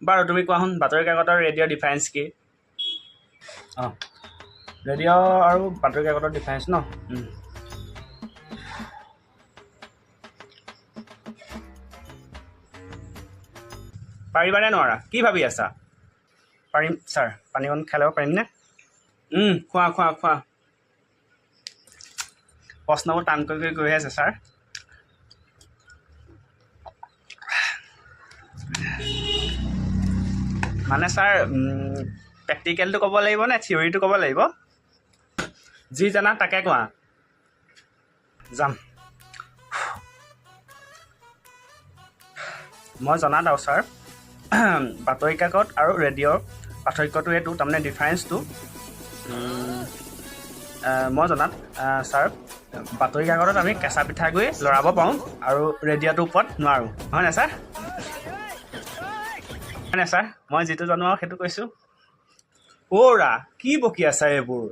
বাৰু তুমি কোৱাচোন বাতৰি কাকত আৰু ৰেডিঅ'ৰ ডিফাৰেঞ্চ কি? অঁ, ৰেডিঅ' আৰু বাতৰি কাকতৰ ডিফাৰেঞ্চ ন? পাৰিবানে নোৱাৰা? কি ভাবি আছা? পাৰিম ছাৰ, পানীকণ খাই ল'ব পাৰিমনে? খোৱা। প্ৰশ্নবোৰ টানকৈ গৈ আছে ছাৰ। মানে ছাৰ প্ৰেক্টিকেলটো ক'ব লাগিব নে থিয়ৰিটো ক'ব লাগিব? যি জানা তাকে কোৱা। যাম। মই জনাত আৰু ছাৰ বাতৰি কাকত আৰু ৰেডিঅ'ৰ পাৰ্থক্যটো এইটো, তাৰমানে ডিফাৰেঞ্চটো মই জনাত ছাৰ বাতৰি কাকতত আমি কেঁচা পিঠাগুড়ি লৰাব পাৰোঁ আৰু ৰেডিঅ'টোৰ ওপৰত নোৱাৰোঁ, হয়নে ছাৰ? হয়নে ছাৰ? মই যিটো জানো আৰু সেইটো কৈছোঁ। অ'ৰা কি বকি আছা এইবোৰ?